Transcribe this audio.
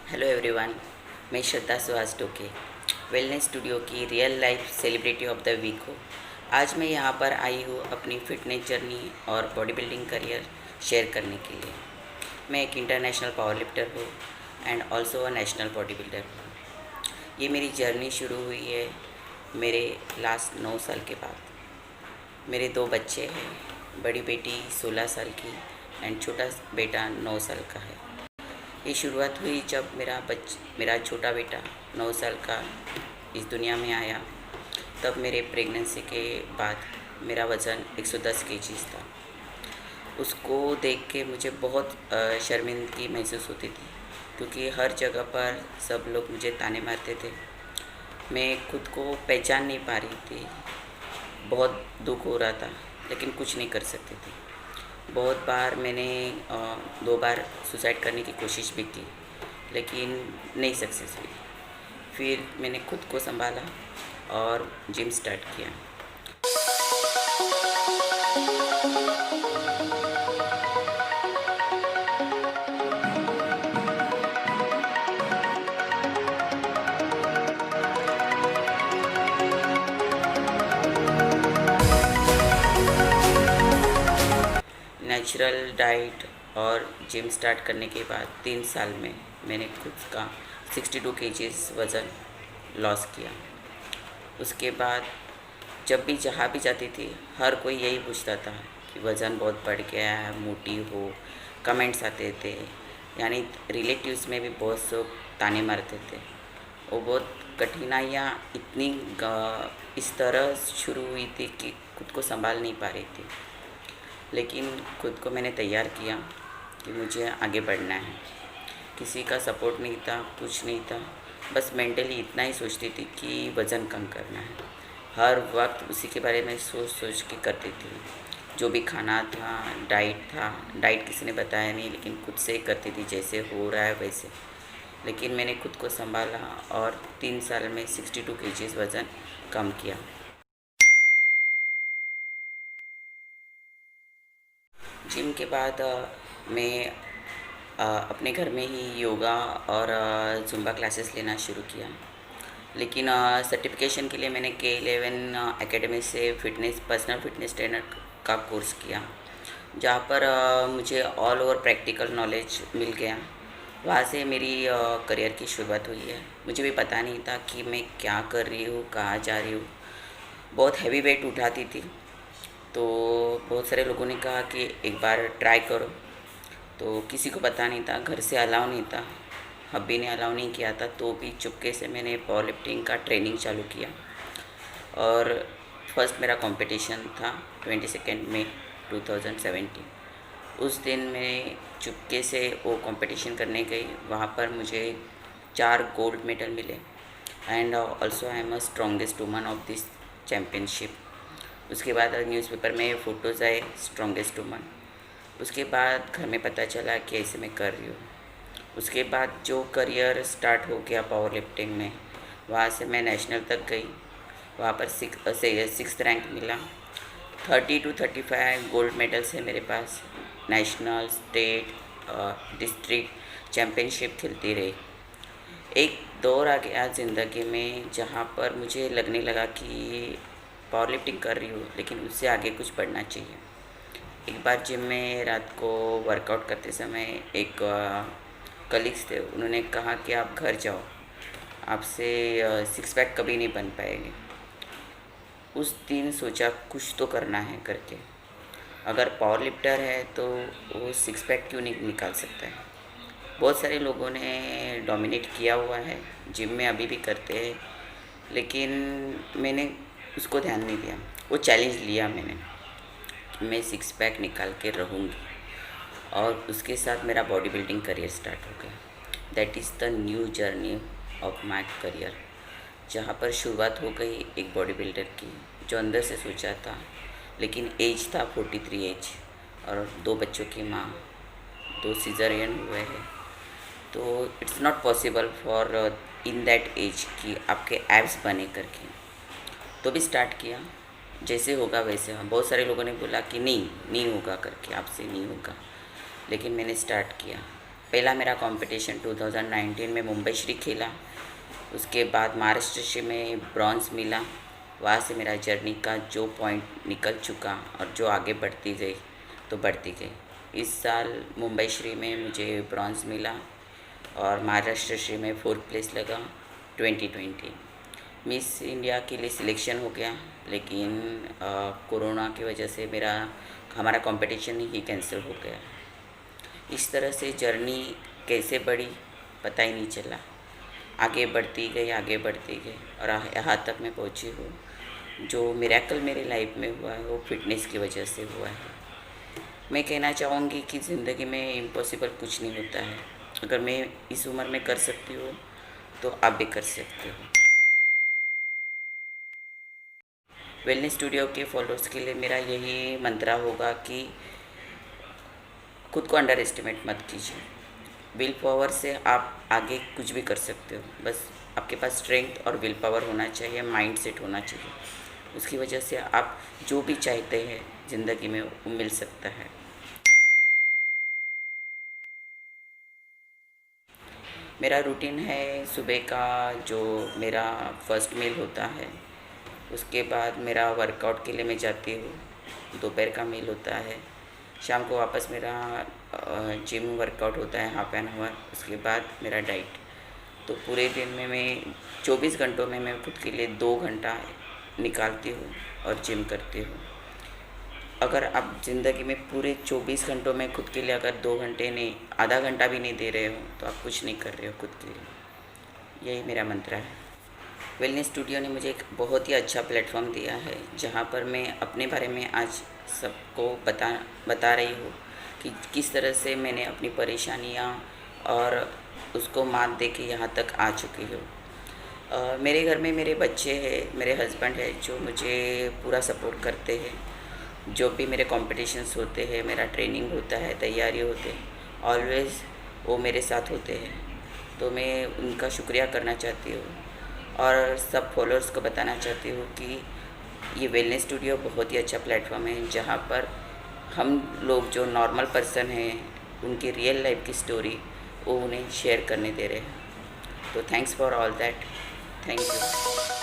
Hello everyone, मैं Shraddha Suhas Toke wellness studio की real life celebrity of the week हूँ। आज मैं यहाँ पर आई हूँ अपनी फिटनेस जर्नी और बॉडी बिल्डिंग करियर शेयर करने के लिए। मैं एक इंटरनेशनल पावर लिफ्टर हूँ and also a national body builder हूँ। ये मेरी जर्नी शुरू हुई है मेरे लास्ट 9 साल के बाद। मेरे 2 बच्चे हैं, बड़ी बेटी 16 साल की एंड छोटा बेटा 9 साल का है। ये शुरुआत हुई जब मेरा छोटा बेटा 9 साल का इस दुनिया में आया। तब मेरे प्रेगनेंसी के बाद मेरा वज़न 110 केजीज़ था। उसको देख के मुझे बहुत शर्मिंदगी महसूस होती थी, क्योंकि हर जगह पर सब लोग मुझे ताने मारते थे। मैं खुद को पहचान नहीं पा रही थी, बहुत दुख हो रहा था, लेकिन कुछ नहीं कर सकती थी। बहुत बार मैंने 2 बार सुसाइड करने की कोशिश भी की, लेकिन नहीं सक्सेस हुई। फिर मैंने खुद को संभाला और जिम स्टार्ट किया। नेचुरल डाइट और जिम स्टार्ट करने के बाद 3 साल में मैंने खुद का 62 केजीज़ वज़न लॉस किया। उसके बाद जब भी जहाँ भी जाती थी, हर कोई यही पूछता था कि वज़न बहुत बढ़ गया है, मोटी हो। कमेंट्स आते थे, यानी रिलेटिव्स में भी बहुत से ताने मारते थे। वो बहुत कठिनाइयाँ इस तरह शुरू हुई थी कि खुद को संभाल नहीं पा रही थी। लेकिन खुद को मैंने तैयार किया कि मुझे आगे बढ़ना है। किसी का सपोर्ट नहीं था, कुछ नहीं था, बस मेंटली इतना ही सोचती थी कि वज़न कम करना है। हर वक्त उसी के बारे में सोच सोच के करती थी। जो भी खाना था, डाइट किसी ने बताया नहीं, लेकिन खुद से ही करती थी, जैसे हो रहा है वैसे। लेकिन मैंने खुद को संभाला और 3 साल में 62 केजीज़ वज़न कम किया। जिम के बाद मैं अपने घर में ही योगा और ज़ुम्बा क्लासेस लेना शुरू किया। लेकिन सर्टिफिकेशन के लिए मैंने K11 एकेडमी से पर्सनल फिटनेस ट्रेनर का कोर्स किया, जहाँ पर मुझे ऑल ओवर प्रैक्टिकल नॉलेज मिल गया। वहाँ से मेरी करियर की शुरुआत हुई है। मुझे भी पता नहीं था कि मैं क्या कर रही हूँ, कहाँ जा रही हूँ। बहुत हैवी वेट उठाती थी, तो बहुत सारे लोगों ने कहा कि एक बार ट्राई करो। तो किसी को पता नहीं था, घर से अलाउ नहीं था, हब्बी ने अलाउ नहीं किया था, तो भी चुपके से मैंने पावर लिफ्टिंग का ट्रेनिंग चालू किया। और फर्स्ट मेरा कंपटीशन था 22 मई 2017। उस दिन मैं चुपके से वो कंपटीशन करने गई। वहाँ पर मुझे 4 गोल्ड मेडल मिले and also I am a strongest woman of this championship. उसके बाद न्यूज़पेपर में फ़ोटोज़ आए, स्ट्रॉन्गेस्ट वुमन। उसके बाद घर में पता चला कि ऐसे मैं कर रही हूँ। उसके बाद जो करियर स्टार्ट हो गया पावर लिफ्टिंग में, वहाँ से मैं नेशनल तक गई। वहाँ पर 6th रैंक मिला। 30 to 35 गोल्ड मेडल्स है मेरे पास। नेशनल, स्टेट, डिस्ट्रिक्ट चैम्पियनशिप खेलती रही। एक दौर आ गया ज़िंदगी में जहाँ पर मुझे लगने लगा कि पावर लिफ्टिंग कर रही हूँ, लेकिन उससे आगे कुछ बढ़ना चाहिए। एक बार जिम में रात को वर्कआउट करते समय एक कलीग्स थे, उन्होंने कहा कि आप घर जाओ, आपसे 6 पैक कभी नहीं बन पाएंगे। उस दिन सोचा कुछ तो करना है करके। अगर पावर लिफ्टर है तो वो 6 पैक क्यों नहीं निकाल सकता है। बहुत सारे लोगों ने डोमिनेट किया हुआ है, जिम में अभी भी करते हैं, लेकिन मैंने उसको ध्यान नहीं दिया। वो चैलेंज लिया मैंने मैं सिक्स पैक निकाल के रहूँगी। और उसके साथ मेरा बॉडी बिल्डिंग करियर स्टार्ट हो गया। That is the new journey of my career, जहाँ पर शुरुआत हो गई एक बॉडी बिल्डर की, जो अंदर से सोचा था, लेकिन एज था 43 एज, और 2 बच्चों की माँ, 2 सीजरियन हुए हैं। तो it's not possible for in that age कि आपके एब्स बने करके। तो भी स्टार्ट किया, जैसे होगा वैसे। बहुत सारे लोगों ने बोला कि नहीं होगा करके, आपसे नहीं होगा, लेकिन मैंने स्टार्ट किया। पहला मेरा कंपटीशन 2019 में मुंबई श्री खेला, उसके बाद महाराष्ट्र श्री में ब्रॉन्ज मिला। वहाँ से मेरा जर्नी का जो पॉइंट निकल चुका और जो आगे बढ़ती गई तो बढ़ती गई। इस साल मुंबई श्री में मुझे ब्रॉन्ज मिला और महाराष्ट्र श्री में 4th प्लेस लगा 2020। मिस इंडिया के लिए सिलेक्शन हो गया, लेकिन कोरोना की वजह से हमारा कंपटीशन ही कैंसिल हो गया। इस तरह से जर्नी कैसे बढ़ी पता ही नहीं चला। आगे बढ़ती गई और यहाँ तक मैं पहुँची हूँ। जो मिरेकल मेरी लाइफ में हुआ है वो फिटनेस की वजह से हुआ है। मैं कहना चाहूँगी कि ज़िंदगी में इम्पॉसिबल कुछ नहीं होता है। अगर मैं इस उम्र में कर सकती हूँ तो आप भी कर सकते हो। वेलनेस स्टूडियो के फॉलोअर्स के लिए मेरा यही मंत्रा होगा कि खुद को अंडर एस्टिमेट मत कीजिए। विल पावर से आप आगे कुछ भी कर सकते हो। बस आपके पास स्ट्रेंथ और विल पावर होना चाहिए, माइंड सेट होना चाहिए। उसकी वजह से आप जो भी चाहते हैं ज़िंदगी में वो मिल सकता है। मेरा रूटीन है सुबह का, जो मेरा फर्स्ट मील होता है, उसके बाद मेरा वर्कआउट के लिए मैं जाती हूँ। दोपहर का मील होता है। शाम को वापस मेरा जिम वर्कआउट होता है हाफ एन आवर। उसके बाद मेरा डाइट। तो पूरे दिन में मैं 24 घंटों में मैं खुद के लिए 2 घंटा निकालती हूँ और जिम करती हूँ। अगर आप ज़िंदगी में पूरे 24 घंटों में खुद के लिए अगर 2 घंटे नहीं, आधा घंटा भी नहीं दे रहे हो तो आप कुछ नहीं कर रहे हो खुद के लिए। यही मेरा मंत्र है। वेलनेस स्टूडियो ने मुझे एक बहुत ही अच्छा प्लेटफॉर्म दिया है, जहाँ पर मैं अपने बारे में आज सबको बता रही हूँ कि किस तरह से मैंने अपनी परेशानियाँ और उसको मात दे के यहाँ तक आ चुकी हूँ। मेरे घर में मेरे बच्चे हैं, मेरे हस्बैंड है, जो मुझे पूरा सपोर्ट करते हैं। जो भी मेरे कॉम्पिटिशन्स होते हैं, मेरा ट्रेनिंग होता है, तैयारी होते हैं, ऑलवेज़ वो मेरे साथ होते हैं। तो मैं उनका शुक्रिया करना चाहती हूँ और सब फॉलोअर्स को बताना चाहती हूँ कि ये वेलनेस स्टूडियो बहुत ही अच्छा प्लेटफॉर्म है, जहाँ पर हम लोग जो नॉर्मल पर्सन हैं उनकी रियल लाइफ की स्टोरी वो उन्हें शेयर करने दे रहे हैं। तो thanks for all that. Thank you.